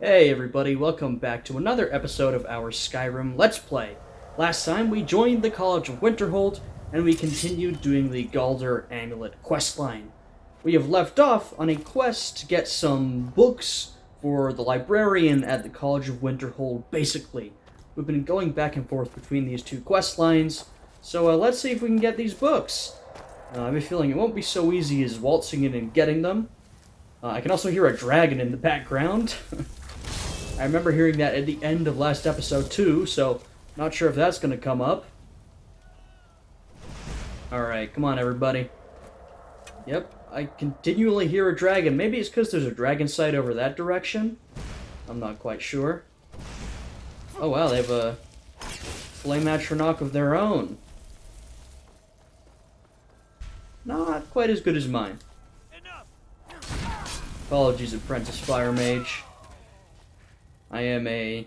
Hey everybody, welcome back to another episode of our Skyrim Let's Play. Last time we joined the College of Winterhold, and we continued doing the Galder Amulet questline. We have left off on a quest to get some books for the librarian at the College of Winterhold, basically. We've been going back and forth between these two quest lines, so let's see if we can get these books. I have a feeling it won't be so easy as waltzing in and getting them. I can also hear a dragon in the background. I remember hearing that at the end of last episode too, so not sure if that's going to come up. Alright, come on everybody. Yep, I continually hear a dragon. Maybe it's because there's a dragon site over that direction? I'm not quite sure. Oh wow, they have a flame atronach of their own. Not quite as good as mine. Apologies, Apprentice Fire Mage. I am a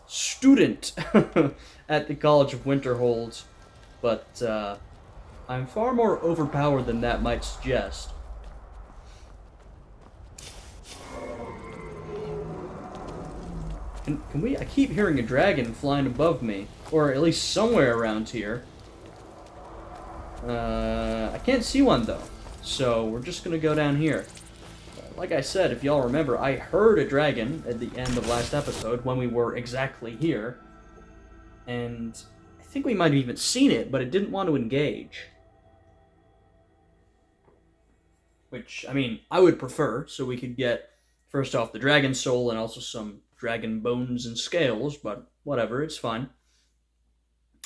student at the College of Winterhold, but I'm far more overpowered than that might suggest. Can we? I keep hearing a dragon flying above me, or at least somewhere around here. I can't see one though, so we're just gonna go down here. Like I said, if y'all remember, I heard a dragon at the end of last episode when we were exactly here. And I think we might have even seen it, but it didn't want to engage. Which, I mean, I would prefer, so we could get, first off, the dragon soul and also some dragon bones and scales, but whatever, it's fine.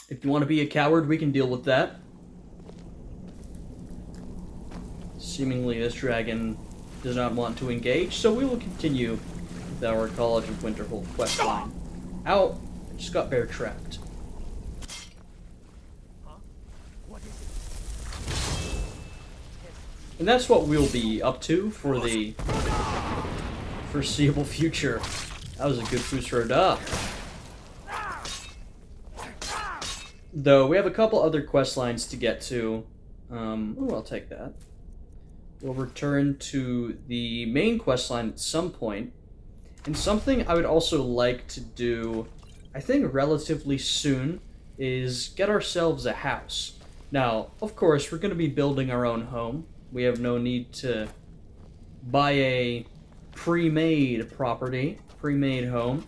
If you want to be a coward, we can deal with that. Seemingly this dragon does not want to engage, so we will continue with our College of Winterhold questline. Ow! I just got bear trapped. And that's what we'll be up to for the foreseeable future. That was a good Fusroda. Though we have a couple other quest lines to get to. Ooh, I'll take that. We'll return to the main questline at some point. And something I would also like to do, I think relatively soon, is get ourselves a house. Now, of course, we're going to be building our own home. We have no need to buy a pre-made property, pre-made home.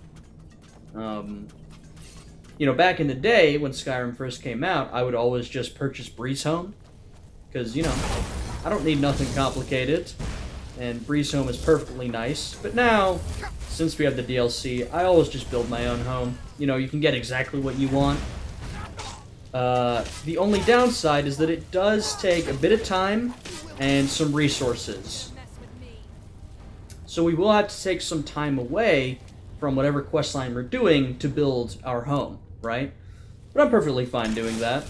You know, back in the day, when Skyrim first came out, I would always just purchase Breeze Home. Because, you know, I don't need nothing complicated, and Breeze Home is perfectly nice. But now, since we have the DLC, I always just build my own home. You know, you can get exactly what you want. The only downside is that it does take a bit of time and some resources. So we will have to take some time away from whatever questline we're doing to build our home, right? But I'm perfectly fine doing that.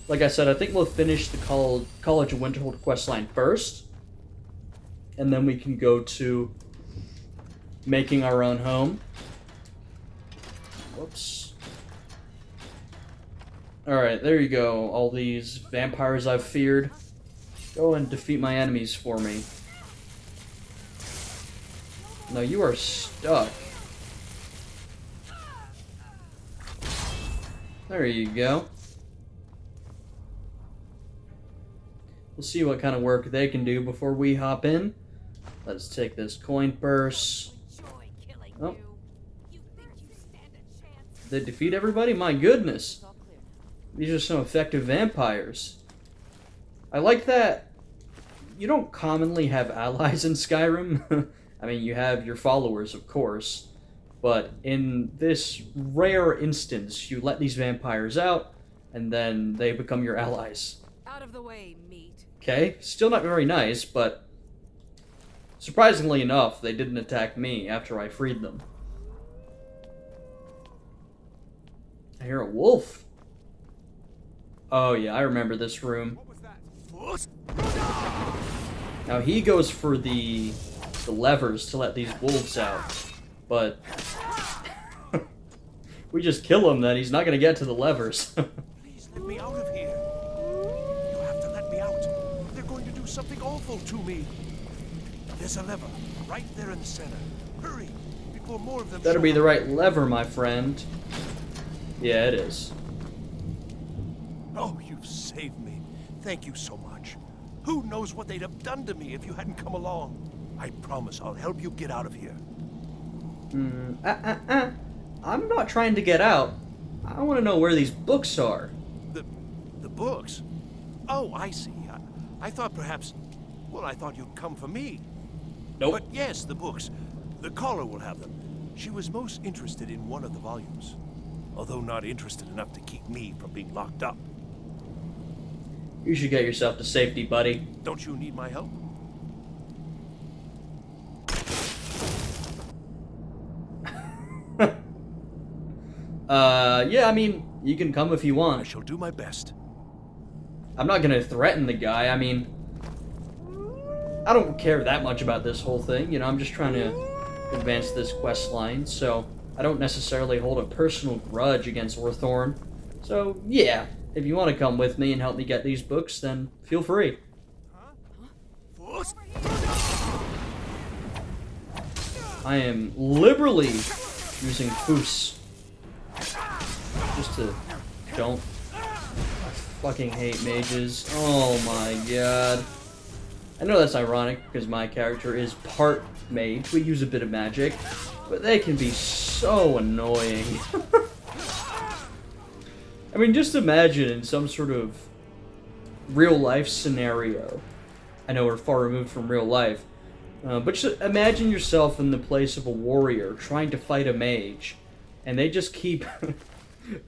Like I said, I think we'll finish the College of Winterhold questline first, and then we can go to making our own home. Whoops. Alright, there you go, all these vampires I've feared. Go and defeat my enemies for me. No, you are stuck. There you go. We'll see what kind of work they can do before we hop in. Let's take this coin purse. Oh. They defeat everybody? My goodness. These are some effective vampires. I like that you don't commonly have allies in Skyrim. I mean, you have your followers, of course. But in this rare instance, you let these vampires out, and then they become your allies. Out of the way, meat. Okay, still not very nice, but surprisingly enough, they didn't attack me after I freed them. I hear a wolf. Oh yeah, I remember this room. Now he goes for the levers to let these wolves out, but we just kill him then, he's not gonna get to the levers. Please let me out of here. You have to let me out. They're going to do something awful to me. There's a lever right there in the center. Hurry, before more of them Better show be the up. right lever, my friend. Yeah, it is. Oh, you've saved me. Thank you so much. Who knows what they'd have done to me if you hadn't come along? I promise I'll help you get out of here. I'm not trying to get out. I want to know where these books are. The books? Oh, I see. I thought perhaps... Well, I thought you'd come for me. Nope. But yes, the books. The caller will have them. She was most interested in one of the volumes. Although not interested enough to keep me from being locked up. You should get yourself to safety, buddy. Don't you need my help? Yeah, I mean, you can come if you I want. shall do my best. I'm not gonna threaten the guy, I mean... I don't care that much about this whole thing, you know, I'm just trying to advance this quest line, so I don't necessarily hold a personal grudge against Orthorn. So, yeah, if you want to come with me and help me get these books, then feel free. I am liberally using Foos. Just to... don't... I fucking hate mages. Oh my god. I know that's ironic, because my character is part mage. We use a bit of magic, but they can be so annoying. I mean, just imagine in some sort of real-life scenario. I know we're far removed from real life, but just imagine yourself in the place of a warrior trying to fight a mage, and they just keep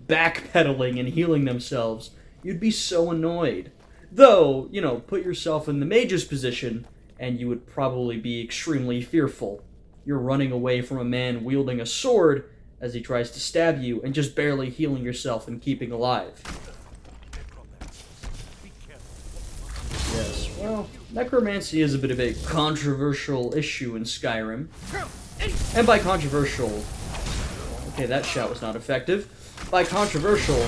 backpedaling and healing themselves. You'd be so annoyed. Though, you know, put yourself in the mage's position, and you would probably be extremely fearful. You're running away from a man wielding a sword as he tries to stab you, and just barely healing yourself and keeping alive. Yes, well, necromancy is a bit of a controversial issue in Skyrim. And by controversial... Okay, that shout was not effective. By controversial,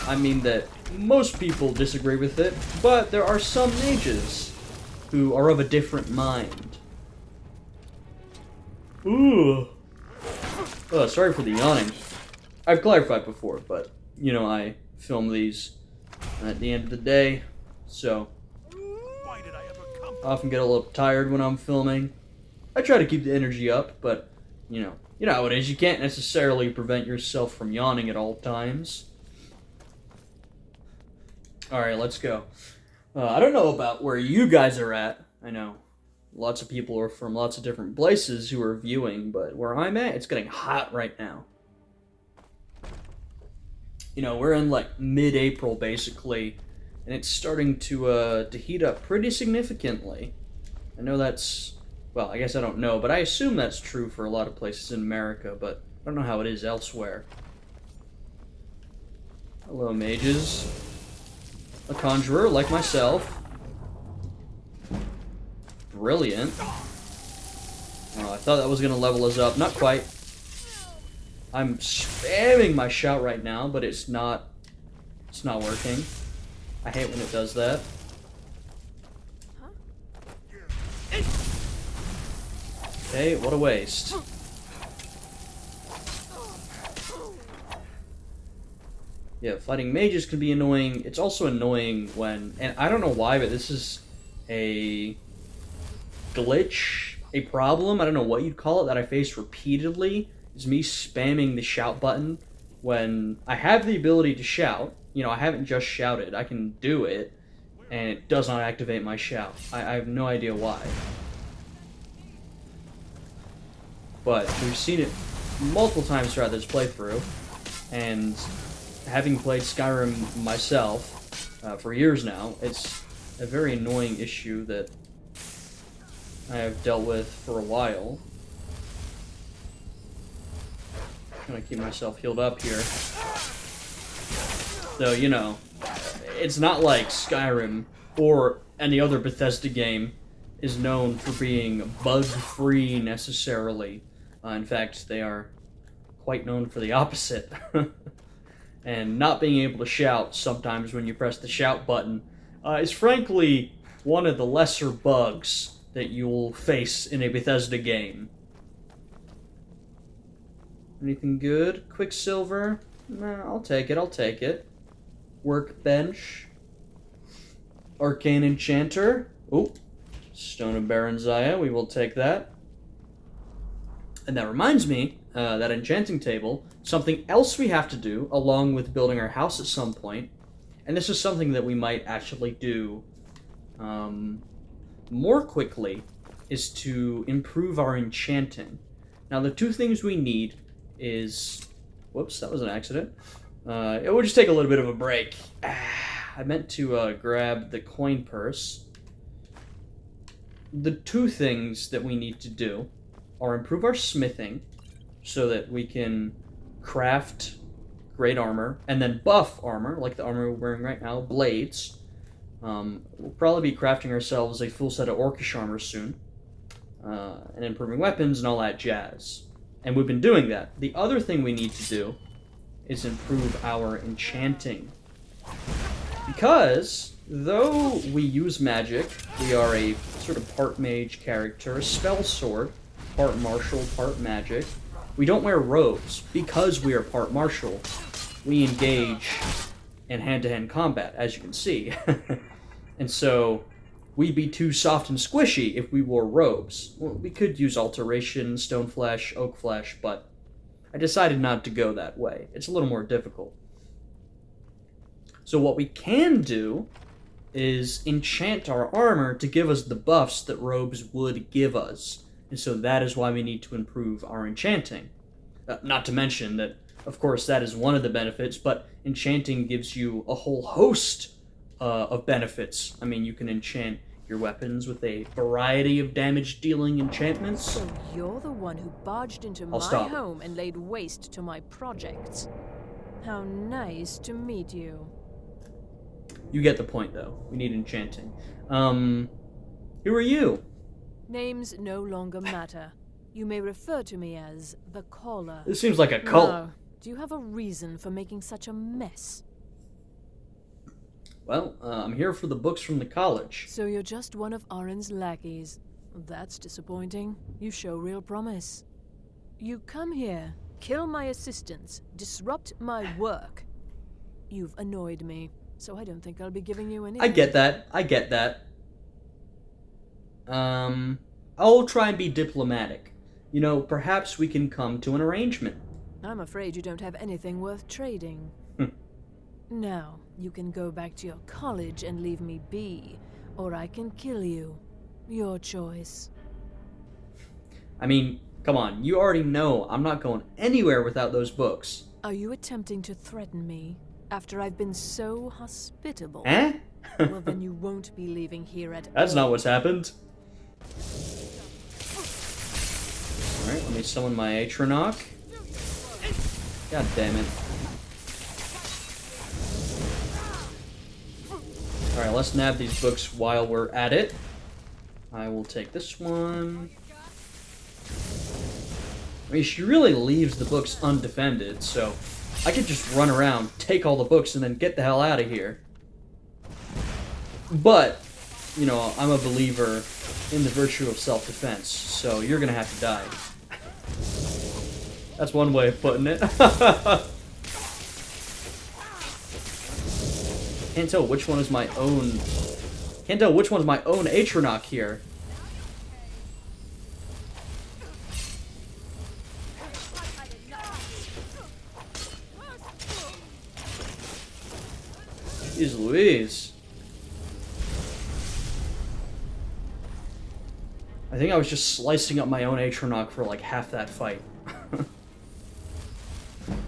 I mean that most people disagree with it, but there are some mages who are of a different mind. Ooh. Oh, sorry for the yawning. I've clarified before, but, you know, I film these at the end of the day, so Why did I ever come? I often get a little tired when I'm filming. I try to keep the energy up, but, you know how it is. You can't necessarily prevent yourself from yawning at all times. Alright, let's go. I don't know about where you guys are at. I know lots of people are from lots of different places who are viewing, but where I'm at, it's getting hot right now. You know, we're in like mid-April basically, and it's starting to heat up pretty significantly. I know that's, well, I guess I don't know, but I assume that's true for a lot of places in America, but I don't know how it is elsewhere. Hello, mages. A conjurer like myself. Brilliant. Oh, I thought that was going to level us up. Not quite. I'm spamming my shout right now, but it's not working. I hate when it does that. Okay, what a waste. Yeah, fighting mages can be annoying. It's also annoying when, and I don't know why, but this is a glitch, a problem, I don't know what you'd call it, that I face repeatedly, is me spamming the shout button when I have the ability to shout. You know, I haven't just shouted, I can do it, and it does not activate my shout. I have no idea why. But we've seen it multiple times throughout this playthrough, and having played Skyrim myself for years now, it's a very annoying issue that I have dealt with for a while. I'm trying to keep myself healed up here. So, you know, it's not like Skyrim or any other Bethesda game is known for being bug-free necessarily. In fact, they are quite known for the opposite. And not being able to shout sometimes when you press the shout button is frankly one of the lesser bugs that you'll face in a Bethesda game. Anything good? Quicksilver? Nah, I'll take it, I'll take it. Workbench. Arcane Enchanter. Oh, Stone of Baranziah, we will take that. And that reminds me, that enchanting table, something else we have to do, along with building our house at some point, and this is something that we might actually do more quickly, is to improve our enchanting. Now, the two things we need is... Whoops, that was an accident. It will just take a little bit of a break. I meant to grab the coin purse. The two things that we need to do are improve our smithing so that we can craft great armor and then buff armor, like the armor we're wearing right now, blades. We'll probably be crafting ourselves a full set of orcish armor soon, and improving weapons and all that jazz. And we've been doing that. The other thing we need to do is improve our enchanting. Because, though we use magic, we are a sort of part mage character, a spell sword, part martial, part magic. We don't wear robes. Because we are part martial, we engage in hand-to-hand combat, as you can see. And so, we'd be too soft and squishy if we wore robes. Well, we could use alteration, stone flesh, oak flesh, but I decided not to go that way. It's a little more difficult. So what we can do is enchant our armor to give us the buffs that robes would give us. And so that is why we need to improve our enchanting. Not to mention that, of course, that is one of the benefits, but enchanting gives you a whole host of benefits. I mean, you can enchant your weapons with a variety of damage-dealing enchantments. So you're the one who barged into my home and laid waste to my projects. How nice to meet you. You get the point, though. We need enchanting. Who are you? Names no longer matter. You may refer to me as the Caller. This seems like a cult. No. Do you have a reason for making such a mess? Well, I'm here for the books from the college. So you're just one of Arin's lackeys. That's disappointing. You show real promise. You come here, kill my assistants, disrupt my work. You've annoyed me, so I don't think I'll be giving you anything. I get that. I'll try and be diplomatic. You know, perhaps we can come to an arrangement. I'm afraid you don't have anything worth trading. Now, you can go back to your college and leave me be, or I can kill you. Your choice. I mean, come on, you already know I'm not going anywhere without those books. Are you attempting to threaten me after I've been so hospitable? Eh? Well, then you won't be leaving here at That's all. not what's happened. Alright, let me summon my Atronach. God damn it. Alright, let's nab these books while we're at it. I will take this one. I mean, she really leaves the books undefended, so I could just run around, take all the books, and then get the hell out of here. But, you know, I'm a believer in the virtue of self-defense, so you're gonna have to die. That's one way of putting it. Can't tell which one is my own... Can't tell which one's my own Atronach here. Jeez Louise. I think I was just slicing up my own Atronach for like half that fight.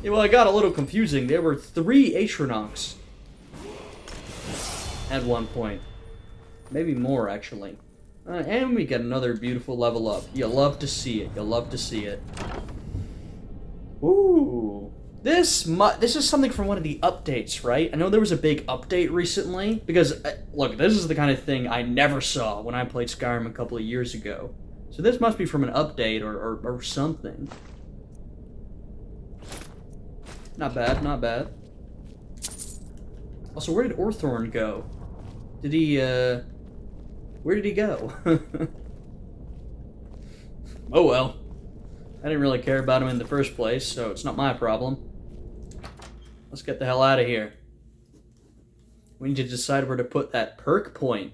Yeah, well, it got a little confusing. There were 3 Atronachs at one point. Maybe more, actually. And we get another beautiful level up. You love to see it. You love to see it. Ooh. This is something from one of the updates, right? I know there was a big update recently, because, look, this is the kind of thing I never saw when I played Skyrim a couple of years ago. So this must be from an update or something. Not bad, not bad. Also, where did Orthorn go? Did he, where did he go? Oh well. I didn't really care about him in the first place, so it's not my problem. Let's get the hell out of here. We need to decide where to put that perk point.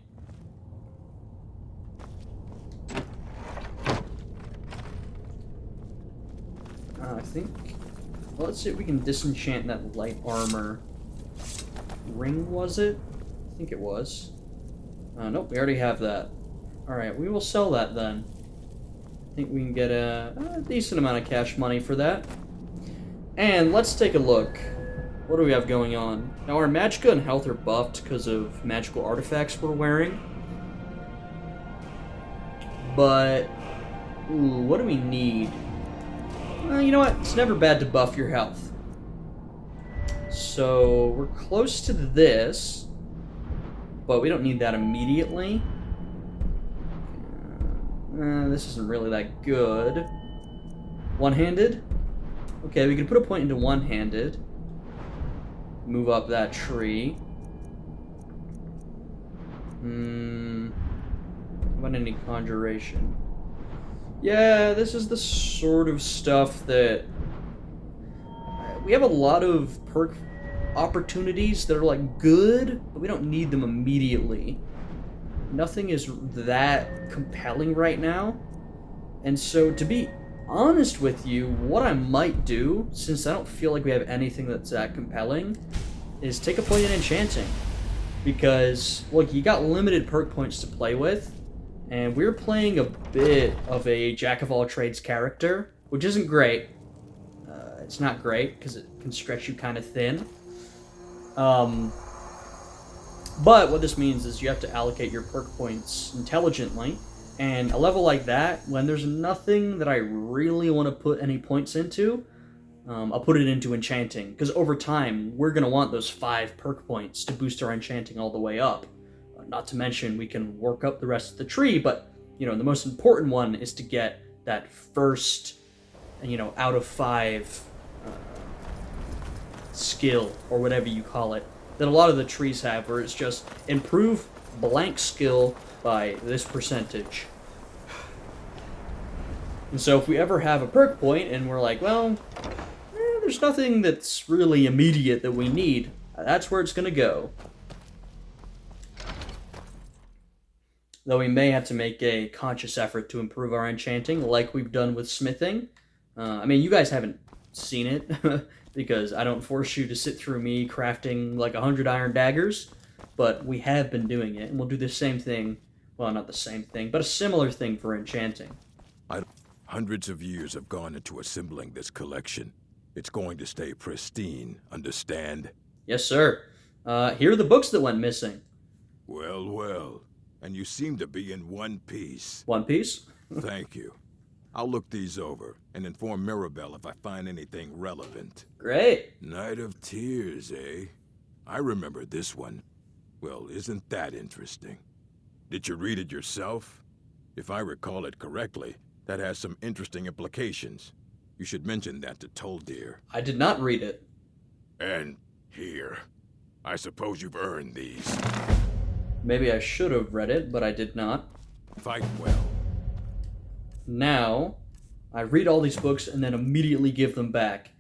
I think... Well, let's see if we can disenchant that light armor. Ring, was it? I think it was. Nope, we already have that. Alright, we will sell that then. I think we can get a decent amount of cash money for that. And let's take a look. What do we have going on? Now, our magicka and health are buffed because of magical artifacts we're wearing. But, ooh, what do we need? You know what? It's never bad to buff your health. So, we're close to this, but we don't need that immediately. This isn't really that good. One-handed? Okay, we can put a point into one-handed. Move up that tree. How about any conjuration? Yeah, this is the sort of stuff that... We have a lot of perk opportunities that are, like, good, but we don't need them immediately. Nothing is that compelling right now. And so, to be honest with you, what I might do, since I don't feel like we have anything that's that compelling, is take a point in enchanting. Because, look, you got limited perk points to play with, and we're playing a bit of a jack-of-all-trades character, which isn't great. It's not great, because it can stretch you kind of thin. But what this means is you have to allocate your perk points intelligently, and a level like that, when there's nothing that I really want to put any points into, I'll put it into enchanting, because over time, we're going to want those 5 perk points to boost our enchanting all the way up. Not to mention, we can work up the rest of the tree, but, you know, the most important one is to get that first, you know, out of 5 skill, or whatever you call it, that a lot of the trees have, where it's just improve blank skill by this percentage. And so if we ever have a perk point and we're like, well, there's nothing that's really immediate that we need, that's where it's going to go. Though we may have to make a conscious effort to improve our enchanting, like we've done with smithing. I mean, you guys haven't seen it, because I don't force you to sit through me crafting like 100 iron daggers, but we have been doing it, and we'll do the same thing, well, not the same thing, but a similar thing for enchanting. Hundreds of years have gone into assembling this collection. It's going to stay pristine, understand? Yes, sir. Here are the books that went missing. Well, well. And you seem to be in one piece. One Piece? Thank you. I'll look these over and inform Mirabelle if I find anything relevant. Great. Night of Tears, eh? I remember this one. Well, isn't that interesting? Did you read it yourself? If I recall it correctly, that has some interesting implications. You should mention that to Toldir. I did not read it. And here. I suppose you've earned these. Maybe I should have read it, but I did not. Fight well. Now, I read all these books and then immediately give them back.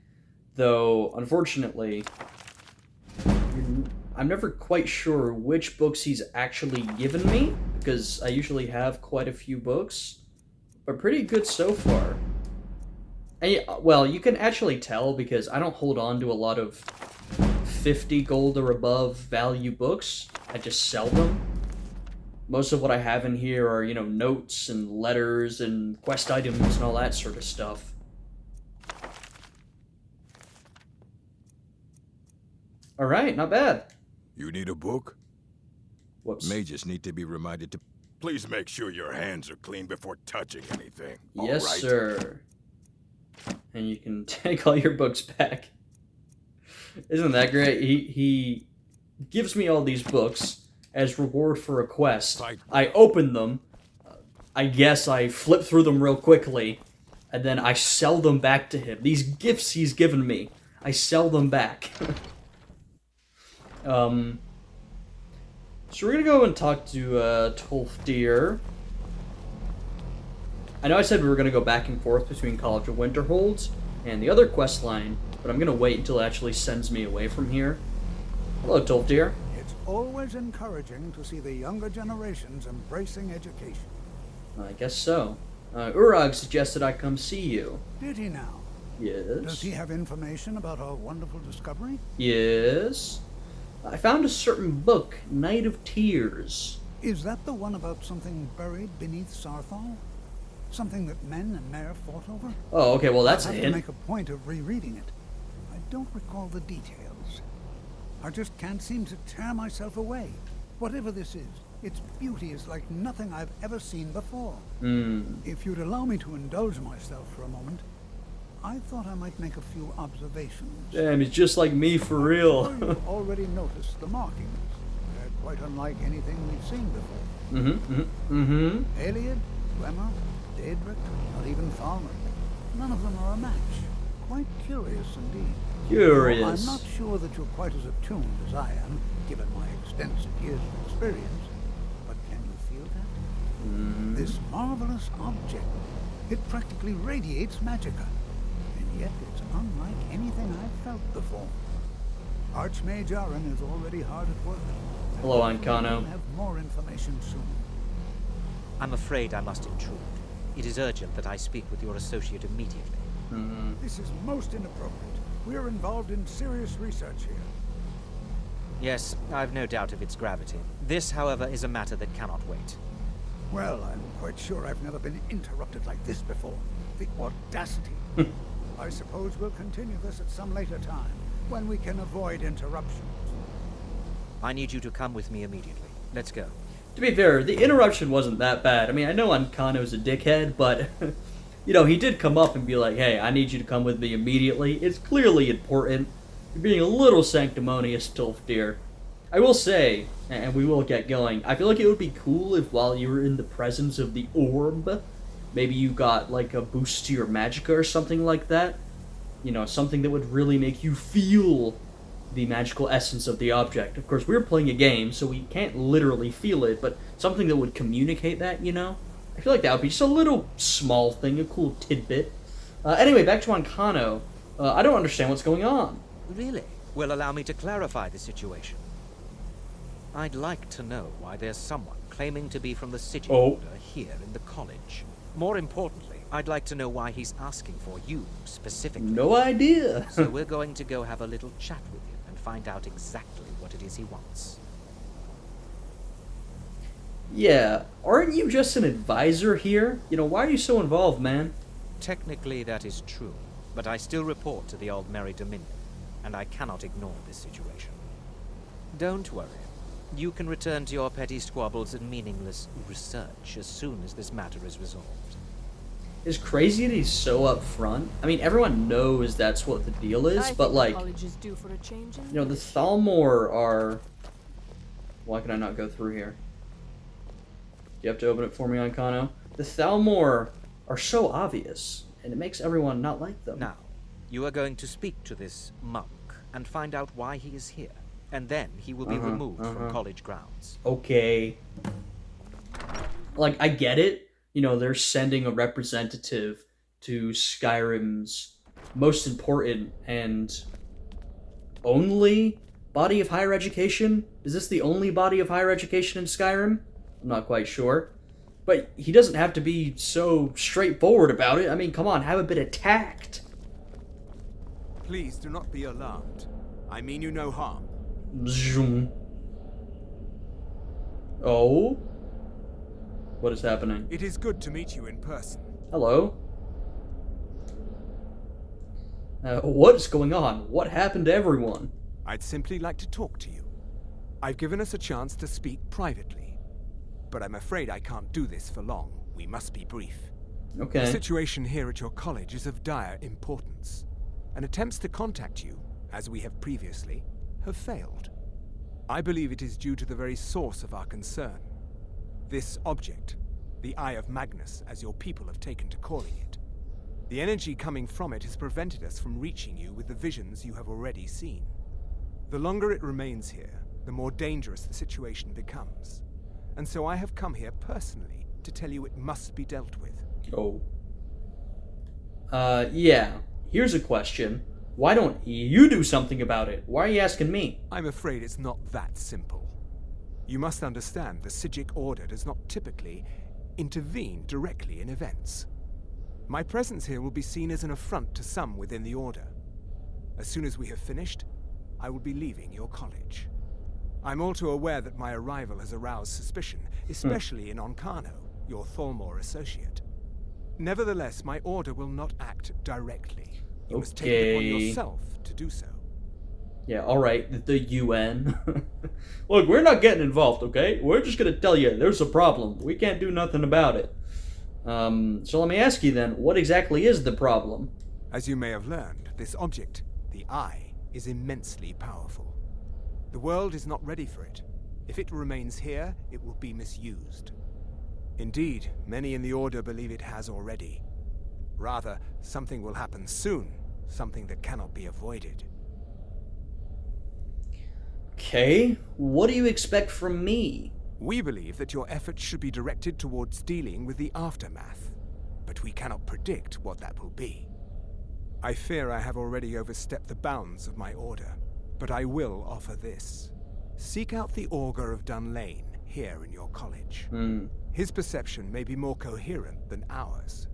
Though, unfortunately, I'm never quite sure which books he's actually given me, because I usually have quite a few books, but pretty good so far. And, well, you can actually tell because I don't hold on to a lot of 50 gold or above value books. I just sell them. Most of what I have in here are, you know, notes and letters and quest items and all that sort of stuff. Alright, not bad. You need a book? Whoops. Mages need to be reminded to... Please make sure your hands are clean before touching anything. Yes, all right? sir. And you can take all your books back. Isn't that great? He gives me all these books as reward for a quest. I open them, I guess I flip through them real quickly, and then I sell them back to him. These gifts he's given me, I sell them back. So we're gonna go and talk to Toldir. I know I said we were going to go back and forth between College of Winterhold and the other quest line, but I'm going to wait until it actually sends me away from here. Hello, Tolfdir. It's always encouraging to see the younger generations embracing education. I guess so. Urag suggested I come see you. Did he now? Yes. Does he have information about our wonderful discovery? Yes. I found a certain book, Night of Tears. Is that the one about something buried beneath Sarthal? Something that men and Mare fought over? Oh, okay, well that's a I'll have to hint. make a point of rereading it. I don't recall the details. I just can't seem to tear myself away. Whatever this is, its beauty is like nothing I've ever seen before. If you'd allow me to indulge myself for a moment, I thought I might make a few observations. Damn, he's just like me for real. I'm sure you've already noticed the markings. They're quite unlike anything we've seen before. Aliad, Dwemer, Daedric, not even Falmer. None of them are a match. Quite curious indeed. Curious. Well, I'm not sure that you're quite as attuned as I am, given my extensive years of experience. But can you feel that? This marvelous object, it practically radiates magicka. And yet it's unlike anything I've felt before. Archmage Aaron is already hard at work. Hello, Hopefully Ancano. we'll have more information soon. I'm afraid I must intrude. It is urgent that I speak with your associate immediately. This is most inappropriate. We're involved in serious research here. Yes, I've no doubt of its gravity. This, however, is a matter that cannot wait. Well, I'm quite sure I've never been interrupted like this before. The audacity. I suppose we'll continue this at some later time, when we can avoid interruptions. I need you to come with me immediately. Let's go. To be fair, the interruption wasn't that bad. I mean, I know Ancano's a dickhead, but, you know, he did come up and be like, hey, I need you to come with me immediately. It's clearly important. You're being a little sanctimonious, Tolfdir. I will say, and we will get going, I feel like it would be cool if while you were in the presence of the orb, maybe you got, like, a boost to your magicka or something like that. You know, something that would really make you feel the magical essence of the object. Of course, we're playing a game, so we can't literally feel it, but something that would communicate that, you know? I feel like that would be just a little small thing, a cool tidbit. Anyway, back to Ancano. I don't understand what's going on. Really? Well, allow me to clarify the situation. I'd like to know why there's someone claiming to be from the Psijic Order here in the college. More importantly, I'd like to know why he's asking for you, specifically. No idea. So we're going to go have a little chat with him and find out exactly what it is he wants. Yeah, aren't you just an advisor here? You know, why are you so involved, man? Technically, that is true, but I still report to the Old Merry Dominion, and I cannot ignore this situation. Don't worry. You can return to your petty squabbles and meaningless research as soon as this matter is resolved. It's crazy that he's so upfront. I mean, everyone knows that's what the deal is, but like, college is due for a change in you know, the Thalmor are... Why can I not go through here? You have to open it for me, Ancano. The Thalmor are so obvious, and it makes everyone not like them. Now, you are going to speak to this monk and find out why he is here, and then he will be removed from college grounds. Okay. Like, I get it. You know, they're sending a representative to Skyrim's most important and only body of higher education. Is this the only body of higher education in Skyrim? I'm not quite sure. But he doesn't have to be so straightforward about it. I mean, come on, have a bit of tact. Please do not be alarmed. I mean you no harm. Zoom. Oh? What is happening? It is good to meet you in person. Hello? What's going on? What happened to everyone? I'd simply like to talk to you. I've given us a chance to speak privately. But I'm afraid I can't do this for long. We must be brief. Okay. The situation here at your college is of dire importance, and attempts to contact you, as we have previously, have failed. I believe it is due to the very source of our concern. This object, the Eye of Magnus, as your people have taken to calling it. The energy coming from it has prevented us from reaching you with the visions you have already seen. The longer it remains here, the more dangerous the situation becomes. And so I have come here personally to tell you it must be dealt with. Oh. Yeah. Here's a question. Why don't you do something about it? Why are you asking me? I'm afraid it's not that simple. You must understand the Psijic Order does not typically intervene directly in events. My presence here will be seen as an affront to some within the Order. As soon as we have finished, I will be leaving your college. I'm all too aware that my arrival has aroused suspicion, especially in Onkano, your Thalmor associate. Nevertheless, my order will not act directly. You must take it upon yourself to do so. Yeah, alright, the UN. Look, we're not getting involved, okay? We're just gonna tell you there's a problem. We can't do nothing about it. So let me ask you then, what exactly is the problem? As you may have learned, this object, the Eye, is immensely powerful. The world is not ready for it. If it remains here, it will be misused. Indeed, many in the Order believe it has already. Rather, something will happen soon, something that cannot be avoided. Okay, what do you expect from me? We believe that your efforts should be directed towards dealing with the aftermath, but we cannot predict what that will be. I fear I have already overstepped the bounds of my order, but I will offer this. Seek out the Augur of Dunlane here in your college. His perception may be more coherent than ours.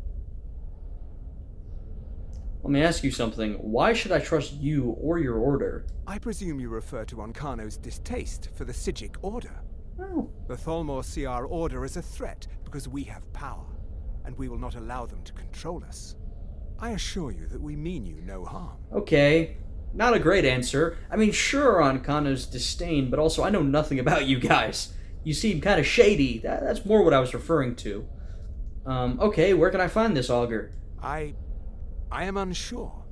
Let me ask you something. Why should I trust you or your order? I presume you refer to Onkano's distaste for the Psijic Order. Oh. The Thalmor see our order as a threat because we have power, and we will not allow them to control us. I assure you that we mean you no harm. Okay. Not a great answer. I mean, sure on Kano's disdain, but also I know nothing about you guys. You seem kind of shady. That's more what I was referring to. Okay, where can I find this augur? I am unsure.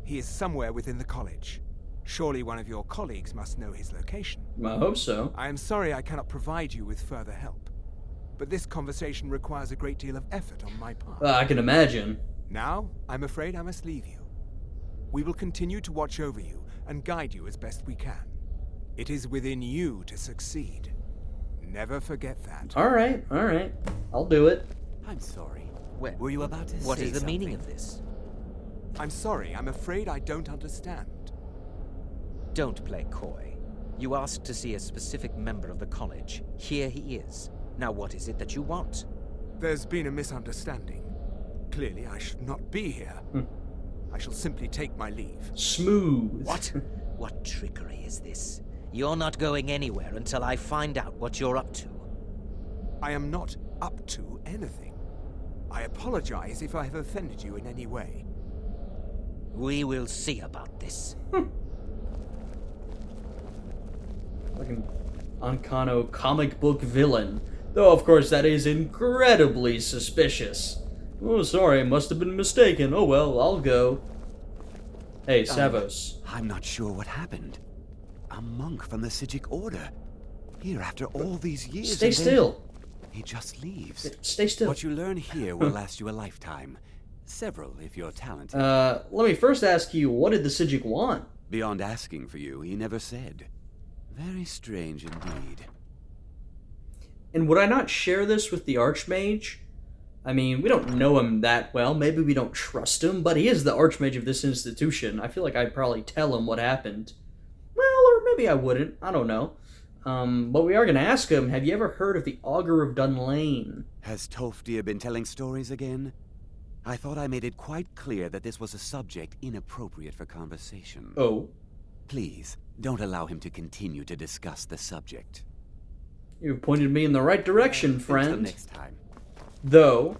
He is somewhere within the college. Surely one of your colleagues must know his location. I hope so. I am sorry I cannot provide you with further help, but this conversation requires a great deal of effort on my part. I can imagine. Now, I'm afraid I must leave you. We will continue to watch over you and guide you as best we can. It is within you to succeed. Never forget that. Alright. I'll do it. I'm sorry. Were you about to say What is the something? meaning of this? I'm sorry, I'm afraid I don't understand. Don't play coy. You asked to see a specific member of the college. Here he is. Now what is it that you want? There's been a misunderstanding. Clearly I should not be here. I shall simply take my leave. Smooth. What? What trickery is this? You're not going anywhere until I find out what you're up to. I am not up to anything. I apologize if I have offended you in any way. We will see about this. Fucking Onkano comic book villain. Though, of course, that is incredibly suspicious. Oh, sorry, must have been mistaken. Oh well, I'll go. Hey, Savos. I'm not sure what happened. A monk from the Psijic Order. Here after all these years. Stay and then still. He just leaves. Stay still. What you learn here will last you a lifetime. Several, if you're talented. Let me first ask you, what did the Psijic want? Beyond asking for you, he never said. Very strange indeed. And would I not share this with the Archmage? I mean, we don't know him that well. Maybe we don't trust him, but he is the Archmage of this institution. I feel like I'd probably tell him what happened. Well, or maybe I wouldn't. I don't know. But we are going to ask him, have you ever heard of the Augur of Dunlane? Has Tolfdir been telling stories again? I thought I made it quite clear that this was a subject inappropriate for conversation. Oh. Please, don't allow him to continue to discuss the subject. You pointed me in the right direction, friend. Until next time. Though,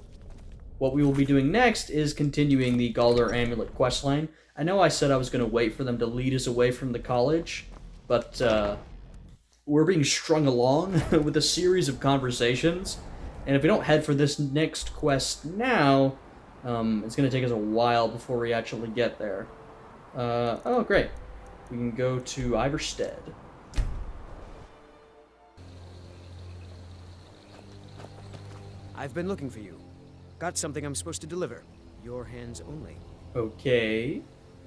what we will be doing next is continuing the Galder Amulet questline. I know I said I was going to wait for them to lead us away from the college, but we're being strung along with a series of conversations, and if we don't head for this next quest now, it's going to take us a while before we actually get there. Oh, great. We can go to Iverstead. I've been looking for you. Got something I'm supposed to deliver. Your hands only. Okay.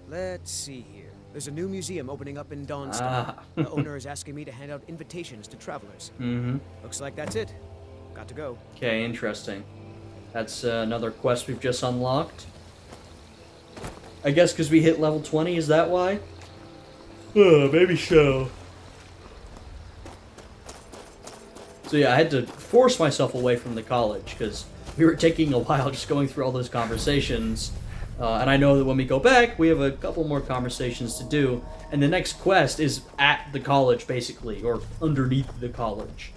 Let's see here. There's a new museum opening up in Dawnstar. The owner is asking me to hand out invitations to travelers. Mm-hmm. Looks like that's it. Got to go. Okay, interesting. That's another quest we've just unlocked. I guess because we hit level 20, is that why? Maybe so. So yeah, I had to force myself away from the college, because we were taking a while just going through all those conversations. And I know that when we go back, we have a couple more conversations to do. And the next quest is at the college, basically, or underneath the college.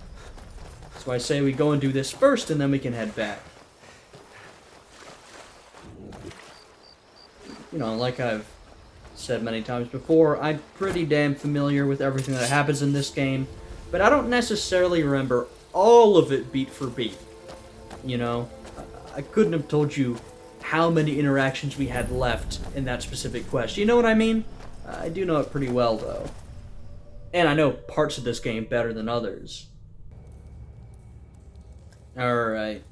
So I say we go and do this first, and then we can head back. You know, like I've said many times before, I'm pretty damn familiar with everything that happens in this game, but I don't necessarily remember all of it beat for beat. You know, I couldn't have told you how many interactions we had left in that specific quest. You know what I mean? I do know it pretty well, though. And I know parts of this game better than others. Alright,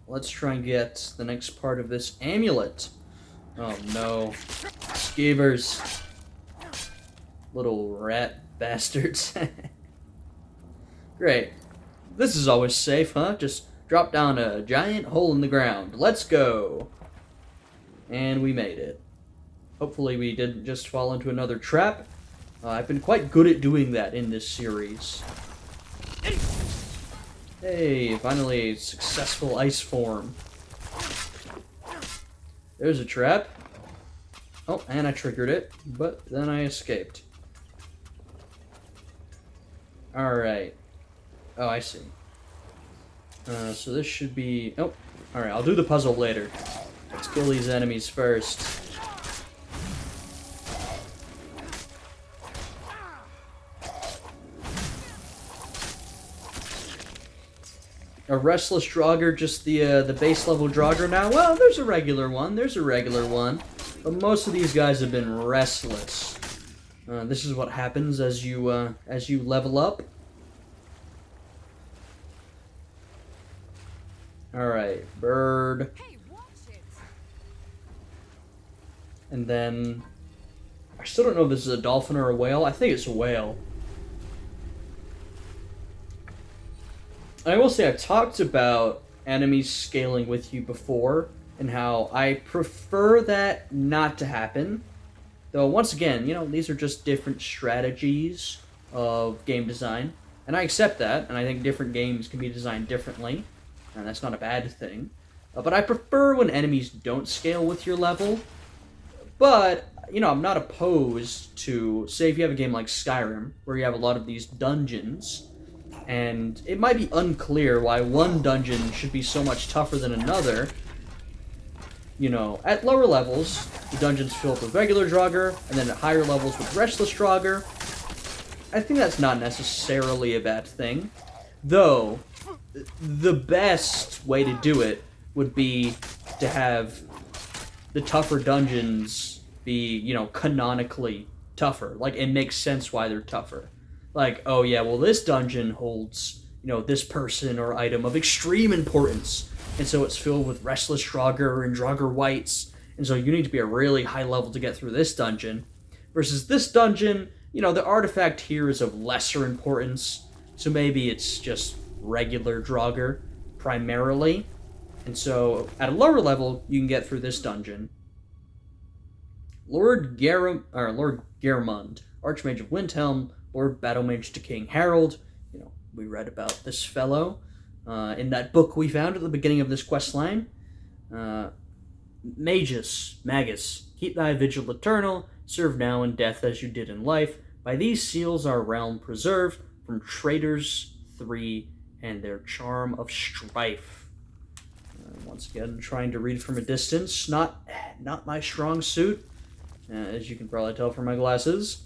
let's try and get the next part of this amulet. Oh no. Skeevers. Little rat bastards. Great. This is always safe, huh? Just drop down a giant hole in the ground. Let's go. And we made it. Hopefully we didn't just fall into another trap. I've been quite good at doing that in this series. Hey, finally a successful ice form. There's a trap. Oh, and I triggered it, but then I escaped. Alright. Oh, I see. So this should be... Oh, alright, I'll do the puzzle later. Let's kill these enemies first. A restless Draugr, just the base level Draugr now? Well, there's a regular one. There's a regular one. But most of these guys have been restless. This is what happens as you level up. Alright, bird. Hey, watch it. And then... I still don't know if this is a dolphin or a whale. I think it's a whale. I will say I've talked about enemies scaling with you before, and how I prefer that not to happen. Though, once again, you know, these are just different strategies of game design, and I accept that, and I think different games can be designed differently, and that's not a bad thing. But I prefer when enemies don't scale with your level, but, you know, I'm not opposed to, say if you have a game like Skyrim, where you have a lot of these dungeons, and it might be unclear why one dungeon should be so much tougher than another. You know, at lower levels, the dungeons fill up with regular Draugr, and then at higher levels with restless Draugr. I think that's not necessarily a bad thing. Though, the best way to do it would be to have the tougher dungeons be, you know, canonically tougher. Like, it makes sense why they're tougher. Like, oh yeah, well this dungeon holds, you know, this person or item of extreme importance, and so it's filled with restless Draugr and Draugr wights, and so you need to be a really high level to get through this dungeon. Versus this dungeon, you know, the artifact here is of lesser importance, so maybe it's just regular Draugr, primarily. And so, at a lower level, you can get through this dungeon. Lord Gehrmund, Archmage of Windhelm, Lord Battlemage to King Harold. You know, we read about this fellow in that book we found at the beginning of this questline. Magus, keep thy vigil eternal, serve now in death as you did in life. By these seals our realm preserved from traitors 3 and their charm of strife. Once again, trying to read from a distance, not my strong suit, as you can probably tell from my glasses.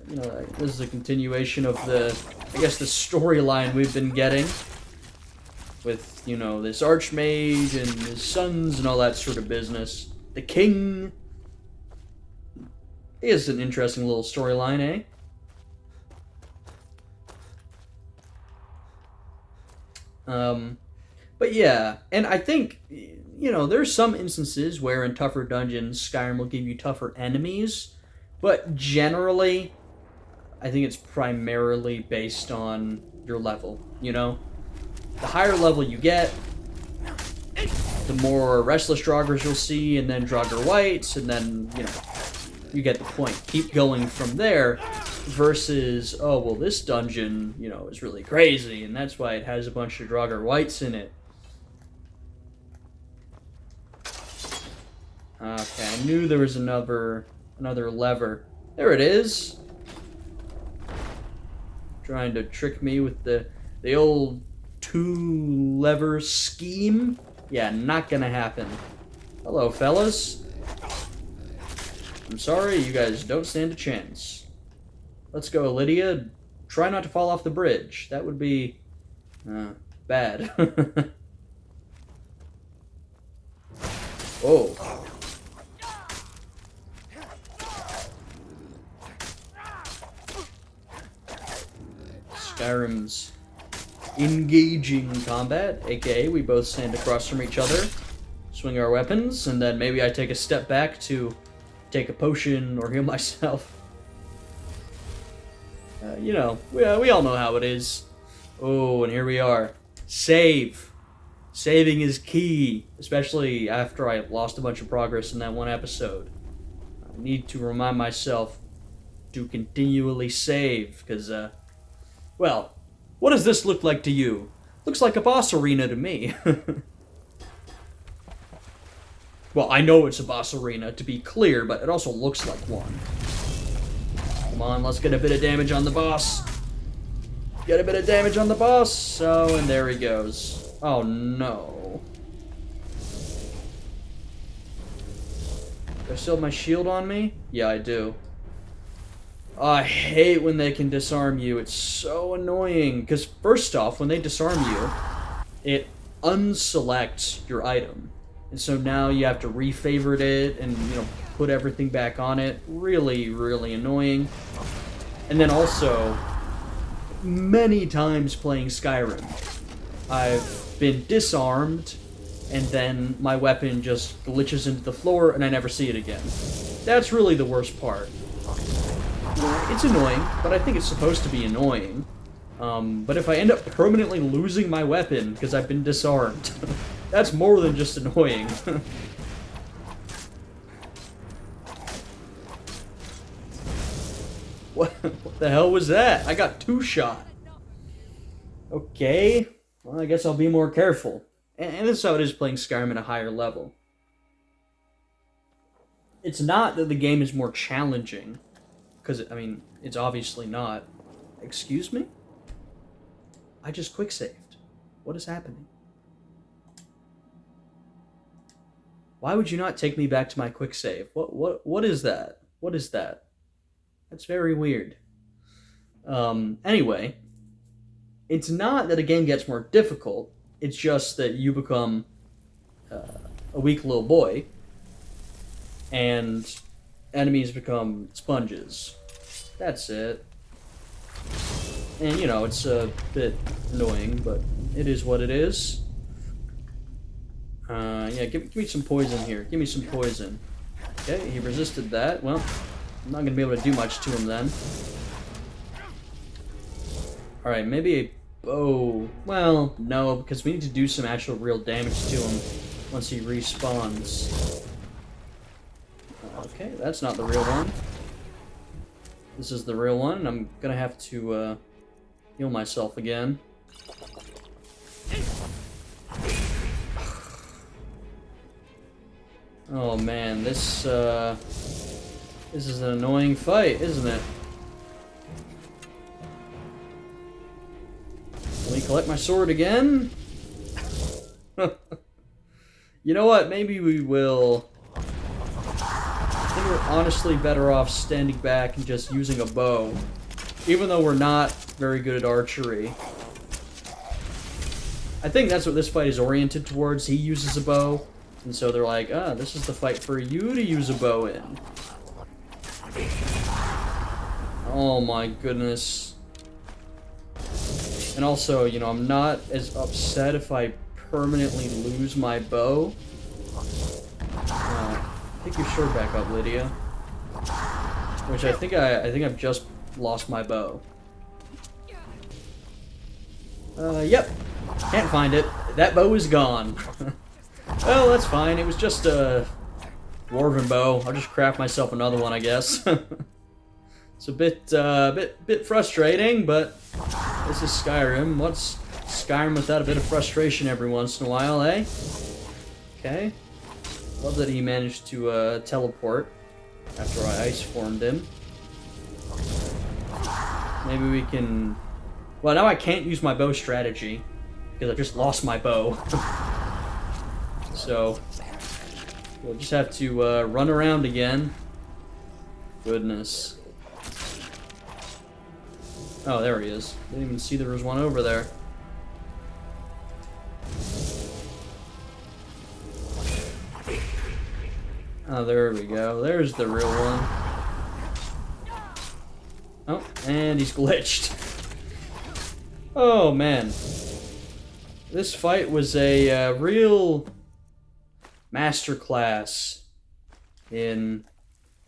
You know, this is a continuation of the storyline we've been getting with, you know, this Archmage and his sons and all that sort of business. The king. It is an interesting little storyline, eh? But yeah, and I think, you know, there's some instances where in tougher dungeons, Skyrim will give you tougher enemies, but generally, I think it's primarily based on your level, you know? the higher level you get, the more restless Draugrs you'll see, and then Draugr Wights, and then, you know, you get the point. Keep going from there, versus, oh, well, this dungeon, you know, is really crazy, and that's why it has a bunch of Draugr Wights in it. Okay, I knew there was another lever. There it is. Trying to trick me with the old two-lever scheme. Yeah, not gonna happen. Hello, fellas. I'm sorry, you guys don't stand a chance. Let's go, Lydia. Try not to fall off the bridge. That would be bad. Whoa. Skyrim's engaging combat, aka we both stand across from each other, swing our weapons, and then maybe I take a step back to take a potion or heal myself. You know, we all know how it is. Oh, and here we are. Save. Saving is key, especially after I lost a bunch of progress in that one episode. I need to remind myself to continually save, because, well, what does this look like to you? Looks like a boss arena to me. Well, I know it's a boss arena, to be clear, but it also looks like one. Come on, let's get a bit of damage on the boss. Get a bit of damage on the boss. Oh, and there he goes. Oh, no. Do I still have my shield on me? Yeah, I do. Oh, I hate when they can disarm you. It's so annoying. Because first off, when they disarm you, it unselects your item. And so now you have to refavorite it and, you know, put everything back on it. Really, really annoying. And then also, many times playing Skyrim, I've been disarmed, and then my weapon just glitches into the floor and I never see it again. That's really the worst part. It's annoying, but I think it's supposed to be annoying. But if I end up permanently losing my weapon because I've been disarmed, that's more than just annoying. What the hell was that? I got two-shot. Okay, well, I guess I'll be more careful. And that's how it is playing Skyrim at a higher level. It's not that the game is more challenging, because, I mean, it's obviously not. Excuse me? I just quick-saved. What is happening? Why would you not take me back to my quick-save? What is that? What is that? That's very weird. Anyway, it's not that a game gets more difficult, it's just that you become a weak little boy, and enemies become sponges. That's it. And, you know, it's a bit annoying, but it is what it is. Yeah, give me some poison here. Give me some poison. Okay, he resisted that. Well, I'm not going to be able to do much to him then. Alright, maybe a bow. Well, no, because we need to do some actual real damage to him once he respawns. Okay, that's not the real one. This is the real one. I'm going to have to heal myself again. Oh man, this is an annoying fight, isn't it? Let me collect my sword again. You know what? Maybe we will. I think we're honestly better off standing back and just using a bow, even though we're not very good at archery. I think that's what this fight is oriented towards. He uses a bow. And so they're like, ah, this is the fight for you to use a bow in. Oh my goodness. And also, you know, I'm not as upset if I permanently lose my bow. Pick your sword back up, Lydia. Which I think I've just lost my bow. Yep. Can't find it. That bow is gone. Well, that's fine. It was just a dwarven bow. I'll just craft myself another one, I guess. It's a bit frustrating, but this is Skyrim. What's Skyrim without a bit of frustration every once in a while, eh? Okay. Love that he managed to teleport after I ice formed him. Maybe we can... Well, now I can't use my bow strategy because I just lost my bow. So we'll just have to run around again. Goodness. Oh, there he is. Didn't even see there was one over there. Oh, there we go. There's the real one. Oh, and he's glitched. Oh, man. This fight was a real masterclass in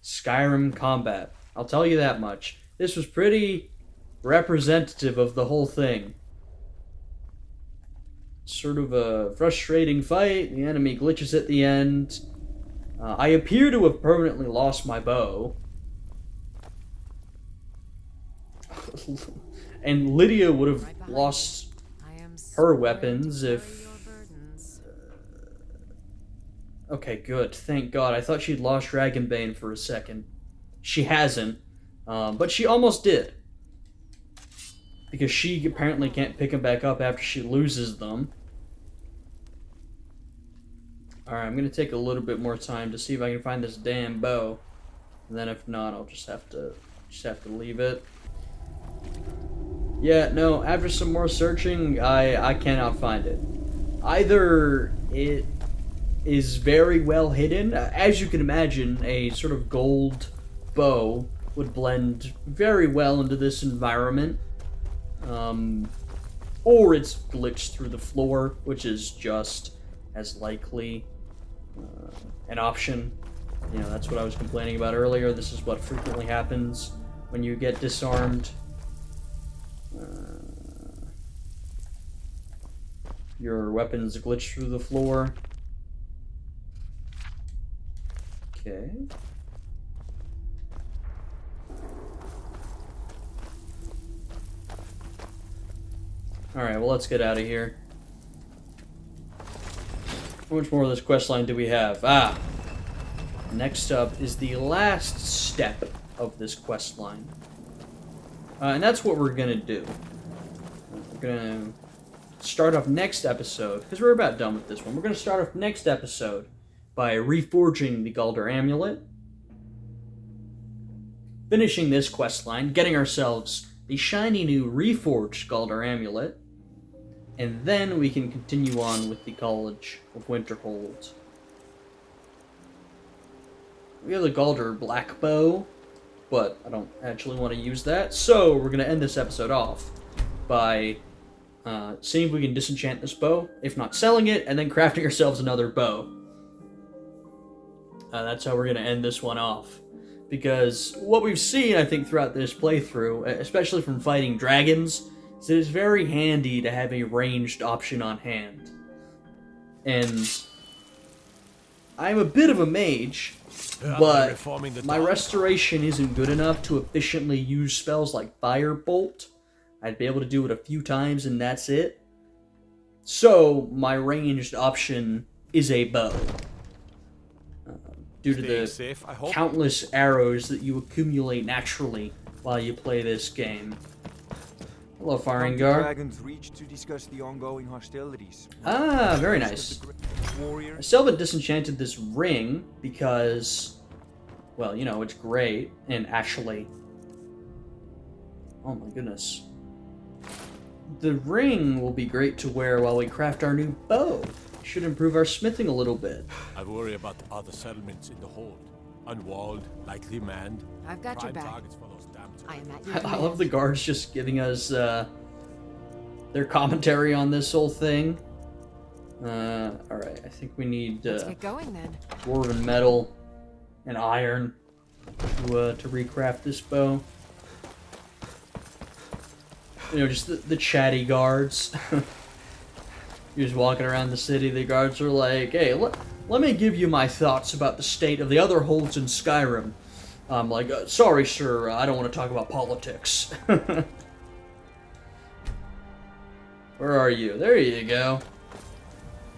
Skyrim combat. I'll tell you that much. This was pretty representative of the whole thing. Sort of a frustrating fight. The enemy glitches at the end. I appear to have permanently lost my bow. And Lydia would have lost her weapons if... Okay, good. Thank God. I thought she'd lost Dragonbane for a second. She hasn't. But she almost did. Because she apparently can't pick them back up after she loses them. Alright, I'm going to take a little bit more time to see if I can find this damn bow. And then if not, I'll just have to leave it. Yeah, no, after some more searching, I cannot find it. Either it is very well hidden. As you can imagine, a sort of gold bow would blend very well into this environment. Or it's glitched through the floor, which is just as likely an option. You know, that's what I was complaining about earlier. This is what frequently happens when you get disarmed. Your weapons glitch through the floor. Okay. Alright, well, let's get out of here. How much more of this questline do we have? Next up is the last step of this questline. And that's what we're gonna do. We're gonna start off next episode, because we're about done with this one. We're gonna start off next episode by reforging the Galder Amulet, finishing this questline, getting ourselves the shiny new reforged Galder Amulet, and then we can continue on with the College of Winterhold. We have the Galder Black Bow, but I don't actually want to use that, so we're going to end this episode off by seeing if we can disenchant this bow, if not selling it, and then crafting ourselves another bow. That's how we're going to end this one off. Because what we've seen, I think, throughout this playthrough, especially from fighting dragons, is that it's very handy to have a ranged option on hand. And I'm a bit of a mage, but my restoration isn't good enough to efficiently use spells like Firebolt. I'd be able to do it a few times and that's it. So, my ranged option is a bow. Due to the countless arrows that you accumulate naturally while you play this game. Hello, Farengar. Dragons reached to discuss the ongoing hostilities. Ah, very nice. I still haven't disenchanted this ring because, well, you know, it's great. And actually, oh my goodness. The ring will be great to wear while we craft our new bow. Should improve our smithing a little bit. I worry about the other settlements in the hold. Unwalled, lightly manned. I've got your Prime back. targets for those damn I am at your I command. love the guards just giving us their commentary on this whole thing. Alright, I think we need Let's get going then. dwarven metal and iron to recraft this bow. You know, just the chatty guards. You're just walking around the city, the guards are like, hey, let me give you my thoughts about the state of the other holds in Skyrim. I'm like, sorry, sir, I don't want to talk about politics. Where are you? There you go.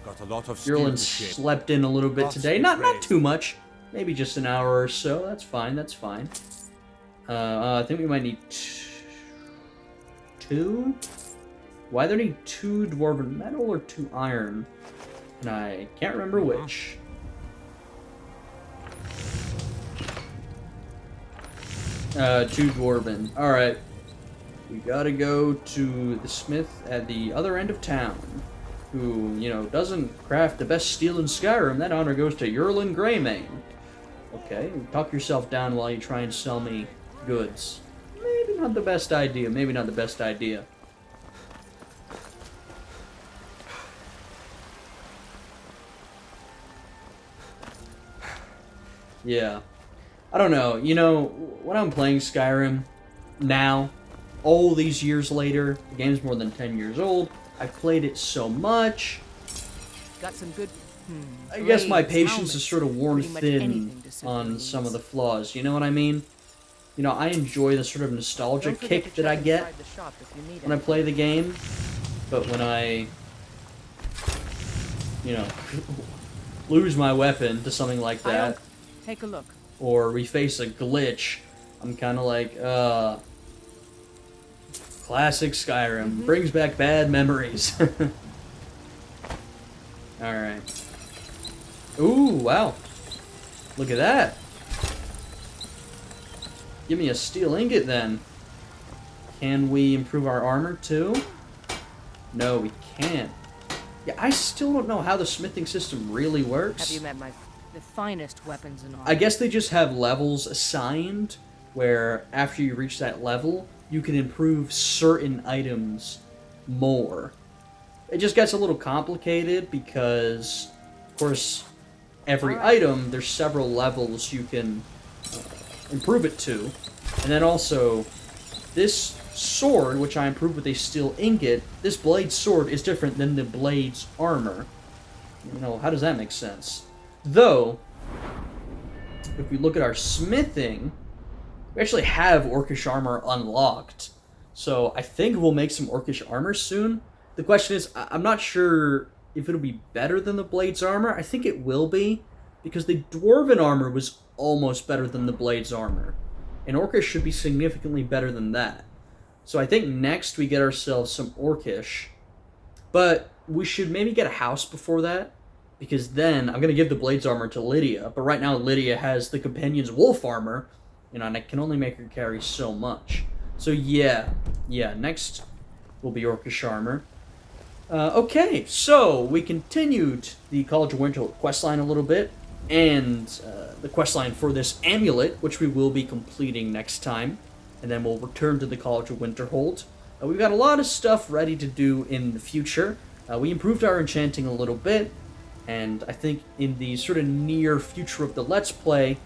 Got a lot of Yerlin slept in a little bit today. Not too much. Maybe just an hour or so. That's fine, that's fine. I think we might need two? Why do they need 2 dwarven metal or 2 iron? And I can't remember which. Two dwarven. Alright. We gotta go to the smith at the other end of town, who, you know, doesn't craft the best steel in Skyrim. That honor goes to Yerlin Greymane. Okay, talk yourself down while you try and sell me goods. Maybe not the best idea, maybe not the best idea. Yeah. I don't know, you know, when I'm playing Skyrim now, all these years later, the game's more than 10 years old, I've played it so much. Got some good. I guess my patience is sort of worn thin on some of the flaws, you know what I mean? You know, I enjoy the sort of nostalgia kick that I get when I play the game, but when I, you know, lose my weapon to something like that, take a look, or we face a glitch, I'm kind of like, classic Skyrim. Brings back bad memories. Alright. Ooh, wow. Look at that. Give me a steel ingot then. Can we improve our armor too? No, we can't. Yeah, I still don't know how the smithing system really works. Have you met the finest weapons and armor? I guess they just have levels assigned, where after you reach that level, you can improve certain items more. It just gets a little complicated because, of course, every item, there's several levels you can improve it to. And then also, this sword, which I improved with a steel ingot, this blade sword is different than the blade's armor. You know, how does that make sense? Though, if we look at our smithing, we actually have Orcish armor unlocked. So I think we'll make some Orcish armor soon. The question is, I'm not sure if it'll be better than the Blade's armor. I think it will be, because the Dwarven armor was almost better than the Blade's armor. And Orcish should be significantly better than that. So I think next we get ourselves some Orcish. But we should maybe get a house before that, because then I'm going to give the Blade's armor to Lydia. But right now Lydia has the Companion's Wolf armor, you know, and I can only make her carry so much. So yeah, next will be Orcish armor. Okay, so we continued the College of Winterhold questline a little bit, and the questline for this amulet, which we will be completing next time, and then we'll return to the College of Winterhold. We've got a lot of stuff ready to do in the future. We improved our enchanting a little bit, and I think in the sort of near future of the Let's Play,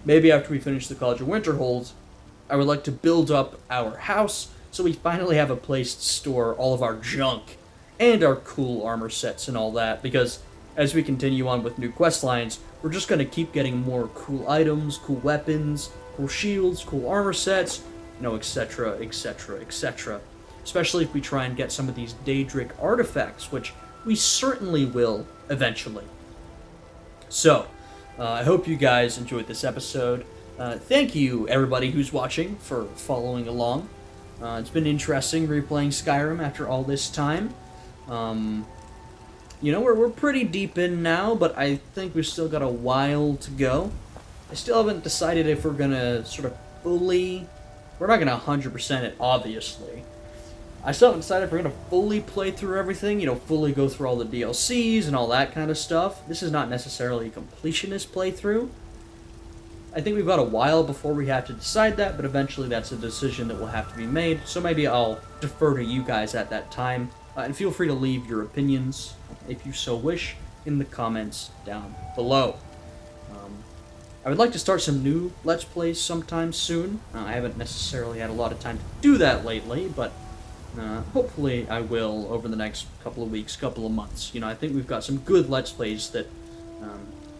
maybe after we finish the College of Winterhold, I would like to build up our house so we finally have a place to store all of our junk and our cool armor sets and all that, because as we continue on with new quest lines, we're just going to keep getting more cool items, cool weapons, cool shields, cool armor sets, you know, etc., etc., etc. Especially if we try and get some of these Daedric artifacts, which we certainly will eventually. So, I hope you guys enjoyed this episode. Thank you, everybody who's watching, for following along. It's been interesting replaying Skyrim after all this time. You know, we're pretty deep in now, but I think we've still got a while to go. I still haven't decided if we're gonna sort of fully... We're not gonna 100% it, obviously. I still haven't decided if we're gonna fully play through everything, you know, fully go through all the DLCs and all that kind of stuff. This is not necessarily a completionist playthrough. I think we've got a while before we have to decide that, but eventually that's a decision that will have to be made, so maybe I'll defer to you guys at that time. And feel free to leave your opinions, if you so wish, in the comments down below. I would like to start some new Let's Plays sometime soon. I haven't necessarily had a lot of time to do that lately, but Hopefully I will over the next couple of weeks, couple of months. You know, I think we've got some good Let's Plays that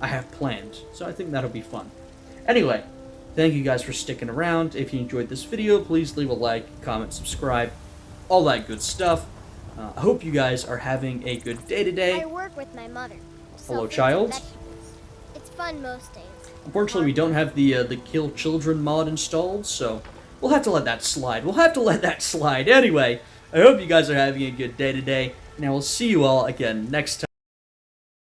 I have planned, so I think that'll be fun. Anyway, thank you guys for sticking around. If you enjoyed this video, please leave a like, comment, subscribe, all that good stuff. I hope you guys are having a good day today. I work with my mother. Hello, child. It's fun most days. Unfortunately, we don't have the Kill Children mod installed, so we'll have to let that slide. Anyway, I hope you guys are having a good day today, and I will see you all again next time.